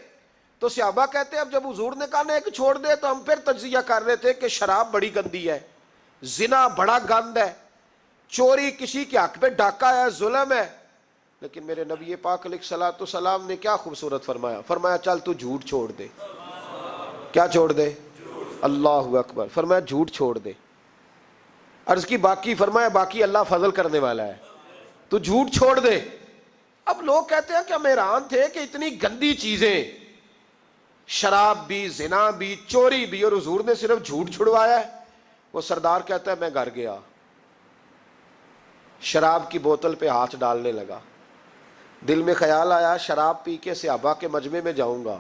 تو صحابہ کہتے ہیں اب جب حضور نے کہا نا ایک چھوڑ دے، تو ہم پھر تجزیہ کر رہے تھے کہ شراب بڑی گندی ہے، زنا بڑا گند ہے، چوری کسی کے حق پہ ڈاکہ ہے، ظلم ہے. لیکن میرے نبی پاک علیہ الصلوۃ والسلام نے کیا خوبصورت فرمایا، فرمایا چل تو جھوٹ چھوڑ دے. کیا چھوڑ دے؟ اللہ اکبر. فرمایا جھوٹ چھوڑ دے. عرض کی باقی؟ فرمایا باقی اللہ فضل کرنے والا ہے، تو جھوٹ چھوڑ دے. اب لوگ کہتے ہیں کہ ہم حیران تھے کہ اتنی گندی چیزیں، شراب بھی، زنا بھی، چوری بھی، اور حضور نے صرف جھوٹ چھڑوایا ہے. وہ سردار کہتا ہے میں گھر گیا، شراب کی بوتل پہ ہاتھ ڈالنے لگا. دل میں خیال آیا شراب پی کے صحابہ کے مجمع میں جاؤں گا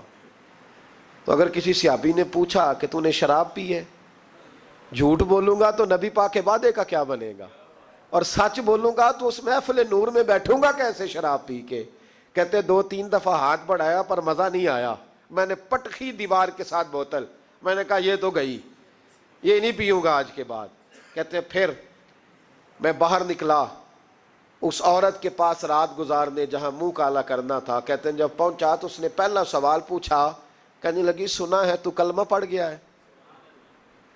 تو اگر کسی صحابی نے پوچھا کہ تو نے شراب پی ہے، جھوٹ بولوں گا تو نبی پاک کے وعدے کا کیا بنے گا، اور سچ بولوں گا تو اس محفل نور میں بیٹھوں گا کیسے شراب پی کے. کہتے 2-3 دفعہ ہاتھ بڑھایا پر مزہ نہیں آیا. میں نے پٹخی دیوار کے ساتھ بوتل، میں نے کہا یہ تو گئی، یہ نہیں پیوں گا آج کے بعد. کہتے پھر میں باہر نکلا اس عورت کے پاس رات گزارنے جہاں منہ کالا کرنا تھا. کہتے ہیں جب پہنچا تو اس نے پہلا سوال پوچھا، کہنے لگی سنا ہے تو کلمہ پڑھ گیا ہے.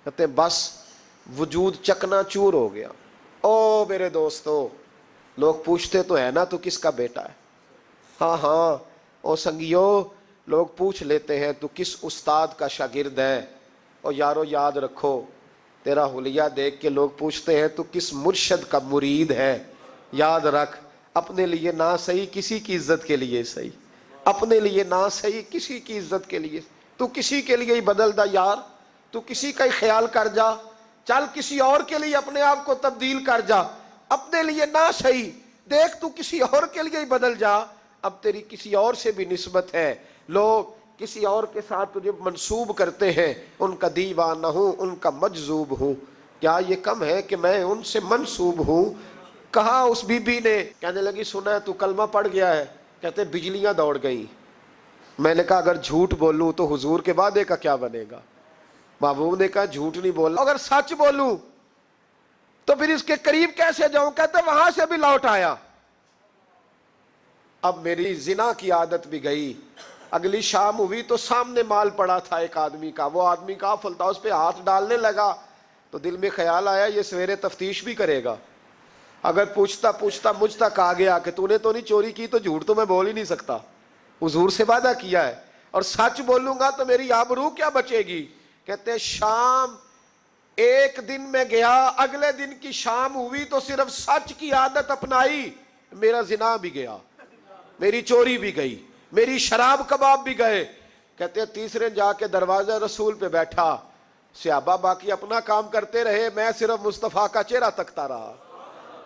کہتے ہیں بس وجود چکنا چور ہو گیا. او میرے دوستو، لوگ پوچھتے تو ہے نا تو کس کا بیٹا ہے؟ ہاں ہاں او سنگیو، لوگ پوچھ لیتے ہیں تو کس استاد کا شاگرد ہے. اور یارو یاد رکھو، تیرا حلیہ دیکھ کے لوگ پوچھتے ہیں تو کس مرشد کا مرید ہے. یاد رکھ، اپنے لیے نہ صحیح کسی کی عزت کے لیے صحیح، اپنے لیے نہ صحیح کسی کی عزت کے لیے. تو کسی کے لیے ہی بدل دا یار، تو کسی کا ہی خیال کر جا، چل کسی اور کے لیے اپنے آپ کو تبدیل کر جا. اپنے لیے نہ صحیح دیکھ، تو کسی اور کے لیے ہی بدل جا، اب تیری کسی اور سے بھی نسبت ہے. لوگ کسی اور کے ساتھ تجھے منسوب کرتے ہیں، ان کا دیوانہ ہوں، ان کا مجذوب ہوں. کیا یہ کم ہے کہ میں ان سے منسوب ہوں؟ کہا اس بی بی نے، کہنے لگی سنا ہے تو کلمہ پڑھ گیا ہے. کہتے بجلیاں دوڑ گئیں. میں نے کہا اگر جھوٹ بولوں تو حضور کے وعدے کا کیا بنے گا؟ محبوب نے کہا جھوٹ نہیں بولنا، اگر سچ بولوں تو پھر اس کے قریب کیسے جاؤں؟ کہتے وہاں سے بھی لوٹ آیا. اب میری زنا کی عادت بھی گئی. اگلی شام ہوئی تو سامنے مال پڑا تھا ایک آدمی کا، وہ آدمی کا فلتا اس پہ ہاتھ ڈالنے لگا تو دل میں خیال آیا یہ سویرے تفتیش بھی کرے گا. اگر پوچھتا مجھ تک آ گیا کہ تو نے تو نہیں چوری کی تو جھوٹ تو میں بول ہی نہیں سکتا، حضور سے وعدہ کیا ہے، اور سچ بولوں گا تو میری آبرو کیا بچے گی. کہتے شام ایک دن میں گیا، اگلے دن کی شام ہوئی تو صرف سچ کی عادت اپنائی، میرا زنا بھی گیا، میری چوری بھی گئی، میری شراب کباب بھی گئے. کہتے تیسرے جا کے دروازہ رسول پہ بیٹھا، صحابہ باقی اپنا کام کرتے رہے، میں صرف مصطفیٰ کا چہرہ تکتا رہا،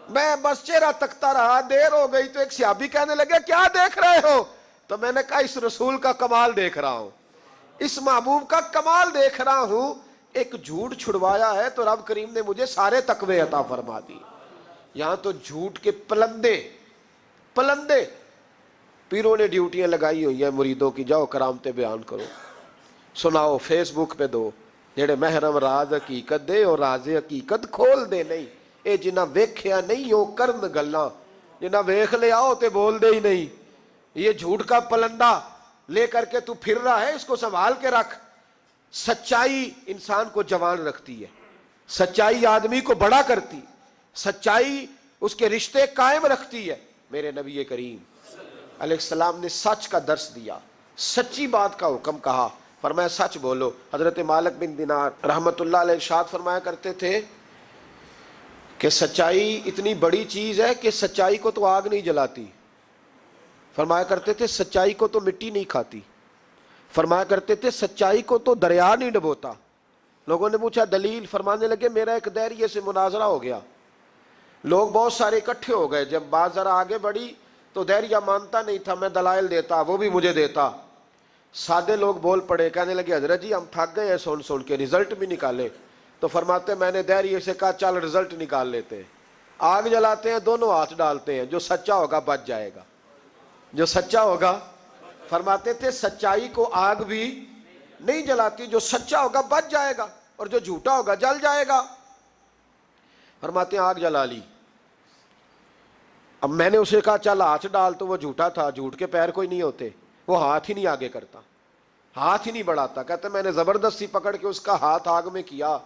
میں بس چہرہ تکتا رہا. دیر ہو گئی تو ایک صحابی کہنے لگے کیا دیکھ رہے ہو؟ تو میں نے کہا اس رسول کا کمال دیکھ رہا ہوں، اس محبوب کا کمال دیکھ رہا ہوں. ایک جھوٹ چھڑوایا ہے تو رب کریم نے مجھے سارے تقوی عطا فرما دی. یہاں تو جھوٹ کے پلندے پیروں نے ڈیوٹیاں لگائی ہوئی ہیں مریدوں کی، جاؤ کرامتیں بیان کرو، سناؤ، فیس بک پہ دو، جڑے محرم راز حقیقت دے اور راز حقیقت کھول دے. نہیں اے جنہ ویکھیا نہیں او کرن گلاں، جنہ ویکھ لیا ہو تے بول دے ہی نہیں. یہ جھوٹ کا پلندہ لے کر کے تو پھر رہا ہے، اس کو سنبھال کے رکھ. سچائی انسان کو جوان رکھتی ہے، سچائی آدمی کو بڑا کرتی، سچائی اس کے رشتے قائم رکھتی ہے. میرے نبی کریم علیہ السلام نے سچ کا درس دیا، سچی بات کا حکم کہا، فرمایا سچ بولو. حضرت مالک بن دینار رحمت اللہ علیہ ارشاد فرمایا کرتے تھے کہ سچائی اتنی بڑی چیز ہے کہ سچائی کو تو آگ نہیں جلاتی. فرمایا کرتے تھے سچائی کو تو مٹی نہیں کھاتی. فرمایا کرتے تھے سچائی کو تو دریا نہیں ڈبوتا. لوگوں نے پوچھا دلیل؟ فرمانے لگے میرا ایک دہریے سے مناظرہ ہو گیا، لوگ بہت سارے اکٹھے ہو گئے، جب بات ذرا آگے بڑھی تو دہریہ مانتا نہیں تھا، میں دلائل دیتا وہ بھی مجھے دیتا. سادے لوگ بول پڑے، کہنے لگے حضرت جی ہم تھک گئے ہیں سن کے، رزلٹ بھی نکالے. تو فرماتے میں نے دہریے سے کہا چل رزلٹ نکال لیتے ہیں. آگ جلاتے ہیں، دونوں ہاتھ ڈالتے ہیں، جو سچا ہوگا بچ جائے گا، جو سچا ہوگا. فرماتے تھے سچائی کو آگ بھی نہیں جلاتی، جو سچا ہوگا بچ جائے گا، اور جو جھوٹا ہوگا جل جائے گا. فرماتے ہیں آگ جلا لی. اب میں نے اسے کہا چل ہاتھ ڈال، تو وہ جھوٹا تھا، جھوٹ کے پیر کوئی نہیں ہوتے، وہ ہاتھ ہی نہیں آگے کرتا، ہاتھ ہی نہیں بڑھاتا. کہتے میں نے زبردستی پکڑ کے اس کا ہاتھ آگ میں کیا،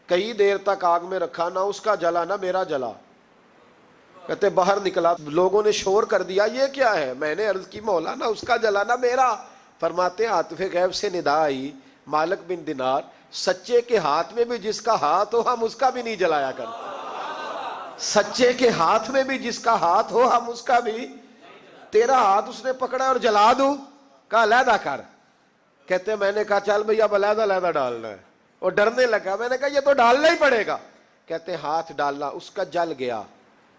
کئی دیر تک آگ میں رکھا، نہ اس کا جلا نہ میرا جلا. کہتے باہر نکلا، لوگوں نے شور کر دیا یہ کیا ہے؟ میں نے عرض کی مولانا اس کا جلا نہ میرا. فرماتے ہیں عاطف غیب سے ندا آئی، مالک بن دینار، سچے کے ہاتھ میں بھی جس کا ہاتھ ہو ہم اس کا بھی نہیں جلایا کرتے. سچے کے ہاتھ میں بھی جس کا ہاتھ ہو ہم اس کا بھی. تیرا ہاتھ اس نے پکڑا اور جلا دوں، کہا علیحدہ کر. کہتے میں نے کہا چل بھئی اب علیحدہ علیحدہ ڈالنا ہے. وہ ڈرنے لگا، میں نے کہا یہ تو ڈالنا ہی پڑے گا. کہتے ہاتھ ڈالنا، اس کا جل گیا،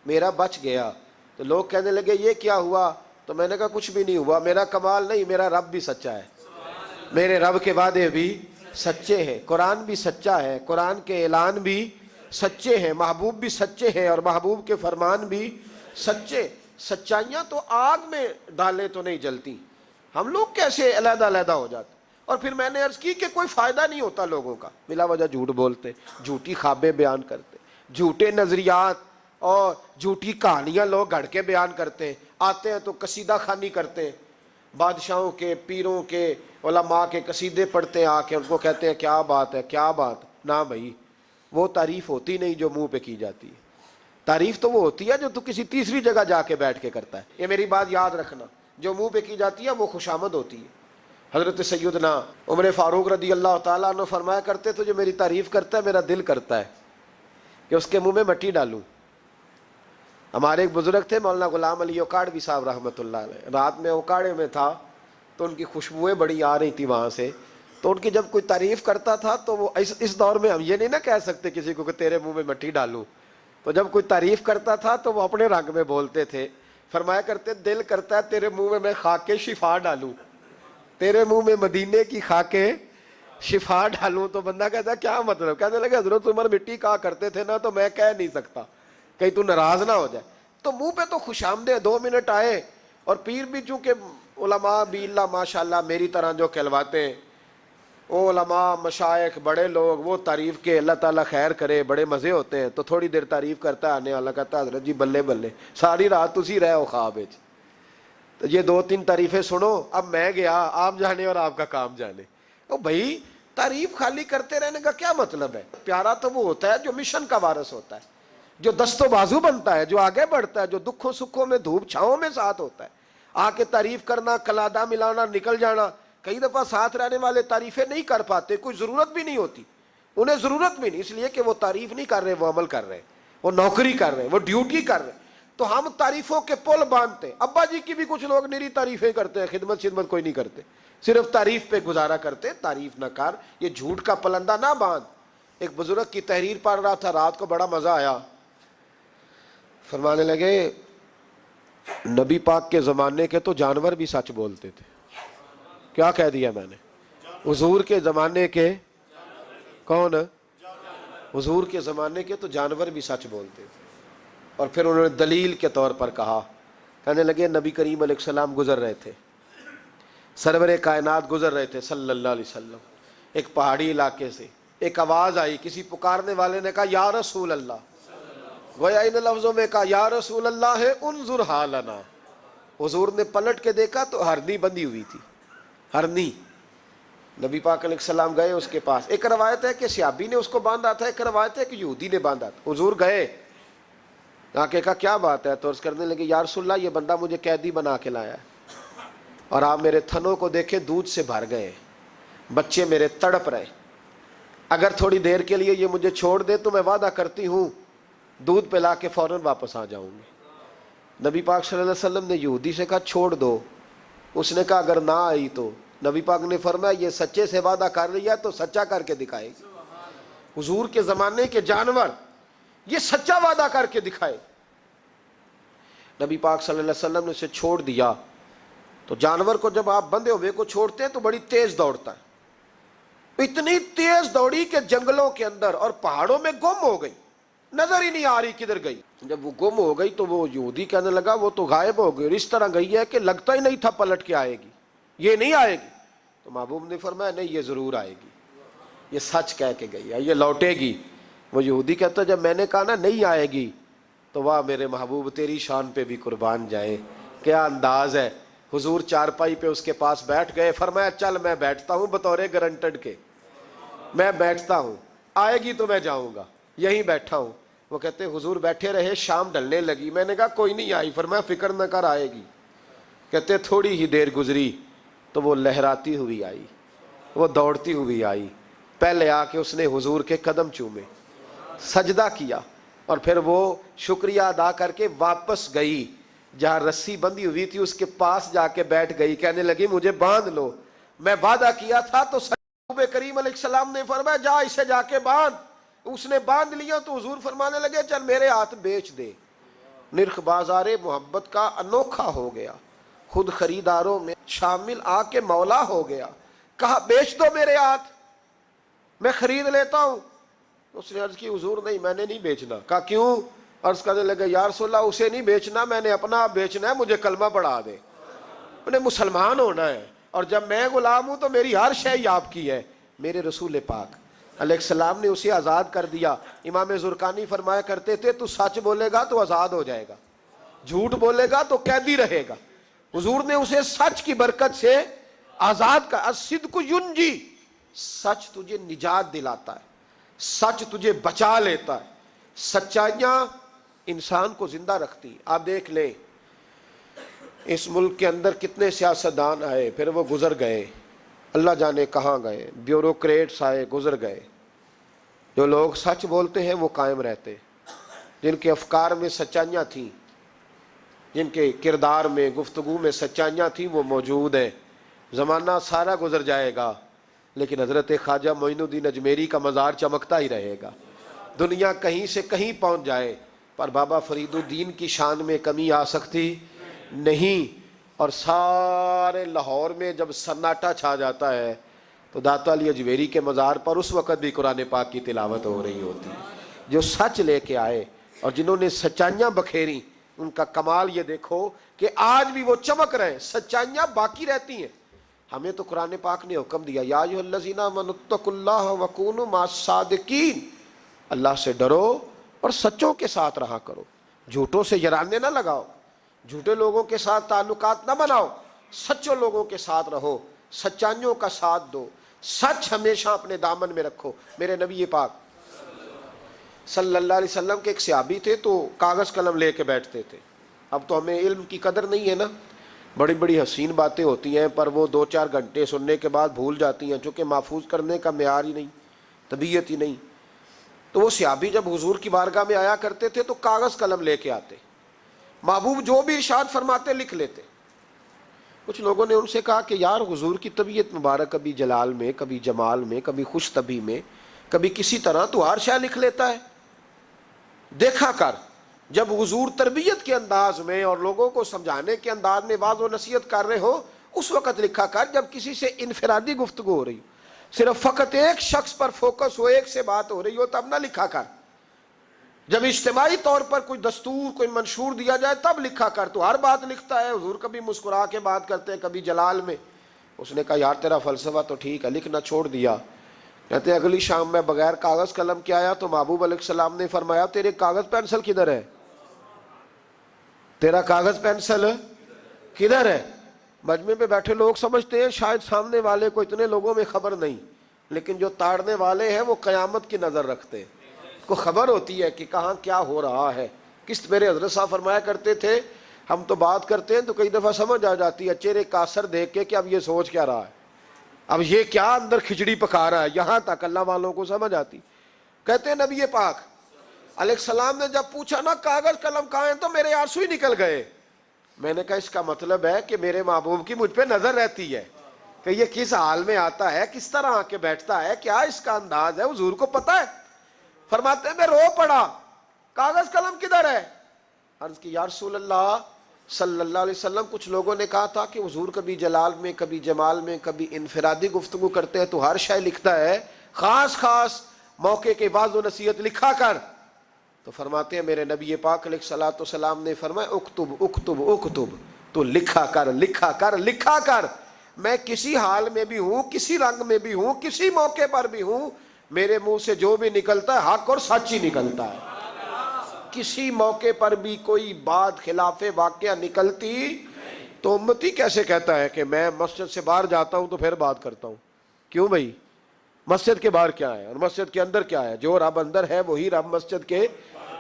میرا بچ گیا. تو لوگ کہنے لگے یہ کیا ہوا؟ تو میں نے کہا کچھ بھی نہیں ہوا، میرا کمال نہیں، میرا رب بھی سچا ہے، میرے رب کے وعدے بھی سچے ہیں، قرآن بھی سچا ہے، قرآن کے اعلان بھی سچے ہیں، محبوب بھی سچے ہیں، اور محبوب کے فرمان بھی سچے. سچائیاں تو آگ میں ڈالے تو نہیں جلتی، ہم لوگ کیسے علیحدہ علیحدہ ہو جاتے. اور پھر میں نے عرض کی کہ کوئی فائدہ نہیں ہوتا لوگوں کا، بلا وجہ جھوٹ بولتے، جھوٹی خوابیں بیان کرتے، جھوٹے نظریات اور جھوٹی کہانیاں لوگ گھڑ کے بیان کرتے ہیں. آتے ہیں تو قصیدہ خوانی کرتے ہیں، بادشاہوں کے، پیروں کے، علماء کے قصیدے پڑھتے ہیں، آ کے ان کو کہتے ہیں کیا بات ہے کیا بات. نہ بھائی وہ تعریف ہوتی نہیں جو منہ پہ کی جاتی ہے، تعریف تو وہ ہوتی ہے جو تو کسی تیسری جگہ جا کے بیٹھ کے کرتا ہے. یہ میری بات یاد رکھنا، جو منہ پہ کی جاتی ہے وہ خوشامد ہوتی ہے. حضرت سیدنا عمر فاروق رضی اللہ تعالیٰ عنہ فرمایا کرتے تو جو میری تعریف کرتا ہے میرا دل کرتا ہے کہ اس کے منہ میں مٹی ڈالوں. ہمارے ایک بزرگ تھے مولانا غلام علی اوکاڑوی صاحب رحمۃ اللہ علیہ، رات میں اوکاڑے میں تھا تو ان کی خوشبوئیں بڑی آ رہی تھی وہاں سے. تو ان کی جب کوئی تعریف کرتا تھا تو وہ اس دور میں ہم یہ نہیں نہ کہہ سکتے کسی کو کہ تیرے منہ میں مٹی ڈالوں، تو جب کوئی تعریف کرتا تھا تو وہ اپنے رنگ میں بولتے تھے. فرمایا کرتے دل کرتا ہے تیرے منہ میں خاک شفا ڈالوں، تیرے منہ میں مدینے کی خاک شفا ڈالوں. تو بندہ کہتا ہے کیا مطلب؟ کہنے لگے حضرت عمر مٹی کہا کرتے تھے نا، تو میں کہہ نہیں سکتا کہیں تو ناراض نہ ہو جائے. تو منہ پہ تو خوش آمدید 2 منٹ آئے. اور پیر بھی چونکہ علماء بھی اللہ ماشاءاللہ میری طرح جو کہلواتے ہیں، وہ علماء مشائخ بڑے لوگ، وہ تعریف کے اللہ تعالیٰ خیر کرے بڑے مزے ہوتے ہیں. تو تھوڑی دیر تعریف کرتا ہے، آنے والا کہتا ہے حضرت جی بلے بلے ساری رات تسی رہے ہو خواب وچ. تو یہ 2-3 تعریفیں سنو، اب میں گیا، آپ جانے اور آپ کا کام جانے. تو بھائی تعریف خالی کرتے رہنے کا کیا مطلب ہے؟ پیارا تو وہ ہوتا ہے جو مشن کا وارث ہوتا ہے، جو دست و بازو بنتا ہے، جو آگے بڑھتا ہے، جو دکھوں سکھوں میں دھوپ چھاؤں میں ساتھ ہوتا ہے. آ کے تعریف کرنا، کلادہ ملانا، نکل جانا. کئی دفعہ ساتھ رہنے والے تعریفیں نہیں کر پاتے، کوئی ضرورت بھی نہیں ہوتی، انہیں ضرورت بھی نہیں، اس لیے کہ وہ تعریف نہیں کر رہے، وہ عمل کر رہے، وہ نوکری کر رہے، وہ ڈیوٹی کر رہے. تو ہم تعریفوں کے پل باندھتے. ابا جی کی بھی کچھ لوگ نری تعریفیں کرتے ہیں، خدمت کوئی نہیں کرتے، صرف تعریف پہ گزارا کرتے. تعریف نہ کر، یہ جھوٹ کا پلندہ نہ باندھ. ایک بزرگ کی تحریر پڑھ رہا تھا، رات کو بڑا مزہ آیا. فرمانے لگے نبی پاک کے زمانے کے تو جانور بھی سچ بولتے تھے. کیا کہہ دیا میں نے؟ حضور کے زمانے کے کون؟ حضور کے زمانے کے تو جانور بھی سچ بولتے تھے. اور پھر انہوں نے دلیل کے طور پر کہا، کہنے لگے نبی کریم علیہ السلام گزر رہے تھے، سرور کائنات گزر رہے تھے صلی اللہ علیہ وسلم، ایک پہاڑی علاقے سے. ایک آواز آئی، کسی پکارنے والے نے کہا یا رسول اللہ. گویا ان لفظوں میں کہا یا رسول اللہ ہے انظر حالنا. حضور نے پلٹ کے دیکھا تو ہرنی بندھی ہوئی تھی، ہرنی. نبی پاک علیہ السلام گئے اس کے پاس. ایک روایت ہے کہ صحابی نے اس کو باندھا تھا، ایک روایت ہے کہ یہودی نے باندھا تھا. حضور گئے، آ کے کہا کیا بات ہے؟ تو عرض کرنے لگے یا رسول اللہ یہ بندہ مجھے قیدی بنا کے لایا ہے، اور آپ میرے تھنوں کو دیکھیں دودھ سے بھر گئے، بچے میرے تڑپ رہے، اگر تھوڑی دیر کے لیے یہ مجھے چھوڑ دے تو میں وعدہ کرتی ہوں دودھ پلا کے فوراً واپس آ جاؤں گی. نبی پاک صلی اللہ علیہ وسلم نے یہودی سے کہا چھوڑ دو. اس نے کہا اگر نہ آئی تو؟ نبی پاک نے فرمایا یہ سچے سے وعدہ کر رہی ہے تو سچا کر کے دکھائے گی. حضور کے زمانے کے جانور یہ سچا وعدہ کر کے دکھائے. نبی پاک صلی اللہ علیہ وسلم نے اسے چھوڑ دیا. تو جانور کو جب آپ بندھے ہوئے کو چھوڑتے ہیں تو بڑی تیز دوڑتا ہے. اتنی تیز دوڑی کہ جنگلوں کے اندر اور پہاڑوں میں گم ہو گئی، نظر ہی نہیں آ رہی کدھر گئی. جب وہ گم ہو گئی تو وہ یہودی کہنے لگا وہ تو غائب ہو گئی، اور اس طرح گئی ہے کہ لگتا ہی نہیں تھا پلٹ کے آئے گی، یہ نہیں آئے گی. تو محبوب نے فرمایا نہیں یہ ضرور آئے گی، یہ سچ کہہ کے گئی ہے، یہ لوٹے گی. وہ یہودی کہتا جب میں نے کہا نا نہیں آئے گی تو واہ میرے محبوب تیری شان پہ بھی قربان جائے، کیا انداز ہے۔ حضور چارپائی پہ اس کے پاس بیٹھ گئے، فرمایا چل میں بیٹھتا ہوں بطور گرنٹڈ کے، میں بیٹھتا ہوں، آئے گی تو میں جاؤں گا، یہیں بیٹھا ہوں۔ وہ کہتے حضور بیٹھے رہے، شام ڈلنے لگی، میں نے کہا کوئی نہیں آئی، فرمایا فکر نہ کر آئے گی۔ کہتے تھوڑی ہی دیر گزری تو وہ لہراتی ہوئی آئی، وہ دوڑتی ہوئی آئی، پہلے آ کے اس نے حضور کے قدم چومے، سجدہ کیا، اور پھر وہ شکریہ ادا کر کے واپس گئی، جہاں رسی بندھی ہوئی تھی اس کے پاس جا کے بیٹھ گئی، کہنے لگی مجھے باندھ لو، میں وعدہ کیا تھا۔ تو نبی کریم علیہ السلام نے فرمایا جا اسے جا کے باندھ۔ اس نے باندھ لیا تو حضور فرمانے لگے چل میرے ہاتھ بیچ دے۔ نرخ بازار محبت کا انوکھا ہو گیا، خود خریداروں میں شامل آ کے مولا ہو گیا، کہا بیچ دو میرے ہاتھ، میں خرید لیتا ہوں۔ اس نے عرض کی حضور نہیں میں نے نہیں بیچنا۔ کہا کیوں؟ عرض کرنے لگے یا رسول اللہ اسے نہیں بیچنا، میں نے اپنا آپ بیچنا ہے، مجھے کلمہ پڑھا دے، انہیں مسلمان ہونا ہے، اور جب میں غلام ہوں تو میری ہر شے آپ کی ہے۔ میرے رسول پاک علیہ السلام نے اسے آزاد کر دیا۔ امام زرقانی فرمایا کرتے تھے تو سچ بولے گا تو آزاد ہو جائے گا، جھوٹ بولے گا تو قیدی رہے گا۔ حضور نے اسے سچ کی برکت سے آزاد کر، الصدق ینجی، سچ تجھے نجات دلاتا ہے، سچ تجھے بچا لیتا ہے، سچائیاں انسان کو زندہ رکھتی ہیں۔ آپ دیکھ لیں اس ملک کے اندر کتنے سیاستدان آئے، پھر وہ گزر گئے، اللہ جانے کہاں گئے، بیوروکریٹس آئے گزر گئے، جو لوگ سچ بولتے ہیں وہ قائم رہتے، جن کے افکار میں سچائیاں تھیں، جن کے کردار میں گفتگو میں سچائیاں تھیں وہ موجود ہیں۔ زمانہ سارا گزر جائے گا لیکن حضرت خواجہ معین الدین اجمیری کا مزار چمکتا ہی رہے گا۔ دنیا کہیں سے کہیں پہنچ جائے پر بابا فرید الدین کی شان میں کمی آ سکتی نہیں۔ اور سارے لاہور میں جب سناٹا چھا جاتا ہے تو داتا علی اجمیری کے مزار پر اس وقت بھی قرآن پاک کی تلاوت ہو رہی ہوتی ہے۔ جو سچ لے کے آئے اور جنہوں نے سچائیاں بکھیری ان کا کمال یہ دیکھو کہ آج بھی وہ چمک رہے ہیں، سچائیاں باقی رہتی ہیں۔ ہمیں تو قرآن پاک نے حکم دیا یا ایھا الذین آمنوا اتقوا اللہ وکونوا مع الصادقین، اللہ سے ڈرو اور سچوں کے ساتھ رہا کرو، جھوٹوں سے یرانے نہ لگاؤ، جھوٹے لوگوں کے ساتھ تعلقات نہ بناؤ، سچوں لوگوں کے ساتھ رہو، سچائیوں کا ساتھ دو، سچ ہمیشہ اپنے دامن میں رکھو۔ میرے نبی پاک صلی اللہ علیہ وسلم کے ایک صحابی تھے تو کاغذ قلم لے کے بیٹھتے تھے۔ اب تو ہمیں علم کی قدر نہیں ہے نا، بڑی بڑی حسین باتیں ہوتی ہیں پر وہ 2-4 گھنٹے سننے کے بعد بھول جاتی ہیں، چونکہ محفوظ کرنے کا معیار ہی نہیں، طبیعت ہی نہیں۔ تو وہ صحابی جب حضور کی بارگاہ میں آیا کرتے تھے تو کاغذ قلم لے کے آتے، محبوب جو بھی ارشاد فرماتے لکھ لیتے۔ کچھ لوگوں نے ان سے کہا کہ یار حضور کی طبیعت مبارک کبھی جلال میں، کبھی جمال میں، کبھی خوش طبی میں، کبھی کسی طرح، تو ہر شے لکھ لیتا ہے، دیکھا کر۔ جب حضور تربیت کے انداز میں اور لوگوں کو سمجھانے کے انداز میں واعظ و نصیحت کر رہے ہو اس وقت لکھا کر، جب کسی سے انفرادی گفتگو ہو رہی ہو، صرف فقط ایک شخص پر فوکس ہو، ایک سے بات ہو رہی ہو تب نہ لکھا کر۔ جب اجتماعی طور پر کوئی دستور کوئی منشور دیا جائے تب لکھا کر۔ تو ہر بات لکھتا ہے، حضور کبھی مسکرا کے بات کرتے ہیں، کبھی جلال میں۔ اس نے کہا یار تیرا فلسفہ تو ٹھیک ہے، لکھنا چھوڑ دیا۔ کہتے ہیں اگلی شام میں بغیر کاغذ قلم کے آیا تو محبوب علیہ السلام نے فرمایا تیرے کاغذ پینسل کدھر ہے؟ تیرا کاغذ پینسل کدھر ہے؟ مجمع پہ بیٹھے لوگ سمجھتے ہیں شاید سامنے والے کو اتنے لوگوں میں خبر نہیں، لیکن جو تاڑنے والے ہیں وہ قیامت کی نظر رکھتے ہیں، کو خبر ہوتی ہے کہ کہاں کیا ہو رہا ہے۔ میرے حضرت صاحب فرمایا کرتے تھے ہم تو بات کرتے ہیں تو کئی دفعہ سمجھ آ جاتی ہے چہرے کا اثر دیکھ کے کہ اب یہ سوچ کیا رہا ہے، اب یہ کیا اندر کھچڑی پکا رہا ہے، یہاں تک اللہ والوں کو سمجھ آتی۔ کہتے ہیں نبی پاک علیہ السلام نے جب پوچھا نا کاغذ قلم کہاں ہیں تو میرے آنسو ہی نکل گئے۔ میں نے کہا اس کا مطلب ہے کہ میرے محبوب کی مجھ پہ نظر رہتی ہے کہ یہ کس حال میں آتا ہے، کس طرح آ کے بیٹھتا ہے، کیا اس کا انداز ہے، حضور کو پتہ ہے۔ فرماتے ہیں میں رو پڑا، کاغذ قلم کدھر ہے؟ عرض کی یا رسول اللہ صلی اللہ علیہ وسلم، کچھ لوگوں نے کہا تھا کہ حضور کبھی جلال میں، کبھی جمال میں، کبھی انفرادی گفتگو کرتے ہیں تو ہر شے لکھتا ہے، خاص خاص موقع کے واعظ و نصیحت لکھا کر۔ تو فرماتے ہیں میرے نبی پاک علیہ الصلوۃ والسلام نے فرمایا اکتب اکتب اکتب، تو لکھا کر لکھا کر لکھا کر۔ میں کسی حال میں بھی ہوں، کسی رنگ میں بھی ہوں، کسی موقع پر بھی ہوں، میرے منہ سے جو بھی نکلتا ہے حق اور سچ ہی نکلتا ہے. کسی موقع پر بھی کوئی بات خلاف واقعہ نکلتی تو امتی کیسے کہتا ہے کہ میں مسجد سے باہر جاتا ہوں تو پھر بات کرتا ہوں؟ کیوں بھائی؟ مسجد کے باہر کیا ہے اور مسجد کے اندر کیا ہے؟ جو رب اندر ہے وہی رب مسجد کے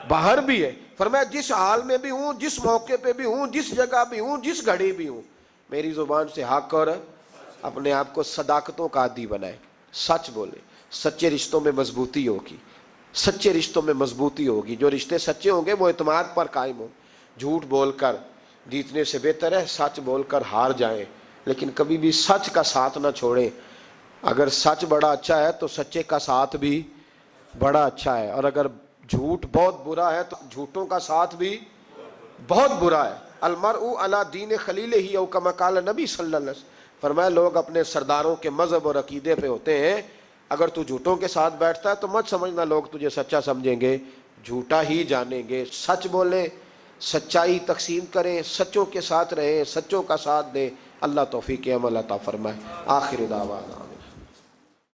باہر بھی ہے. فرمایا جس حال میں بھی ہوں، جس موقع پہ بھی ہوں، جس جگہ بھی ہوں، جس گھڑی بھی ہوں، میری زبان سے حق اور اپنے آپ کو صداقتوں کا عادی بنائے، سچ بولے. سچے رشتوں میں مضبوطی ہوگی، سچے رشتوں میں مضبوطی ہوگی. جو رشتے سچے ہوں گے وہ اعتماد پر قائم ہوں. جھوٹ بول کر جیتنے سے بہتر ہے سچ بول کر ہار جائیں، لیکن کبھی بھی سچ کا ساتھ نہ چھوڑیں. اگر سچ بڑا اچھا ہے تو سچے کا ساتھ بھی بڑا اچھا ہے، اور اگر جھوٹ بہت برا ہے تو جھوٹوں کا ساتھ بھی بہت برا ہے. المرء علی دین خلیلہ او کما قال نبی صلی اللہ علیہ وسلم. فرمایا لوگ اپنے سرداروں کے مذہب اور عقیدے پہ ہوتے ہیں. اگر تو جھوٹوں کے ساتھ بیٹھتا ہے تو مت سمجھنا لوگ تجھے سچا سمجھیں گے، جھوٹا ہی جانیں گے. سچ بولیں، سچائی تقسیم کریں، سچوں کے ساتھ رہیں، سچوں کا ساتھ دیں. اللہ توفیق عمل عطا فرمائے. آخر دعوانا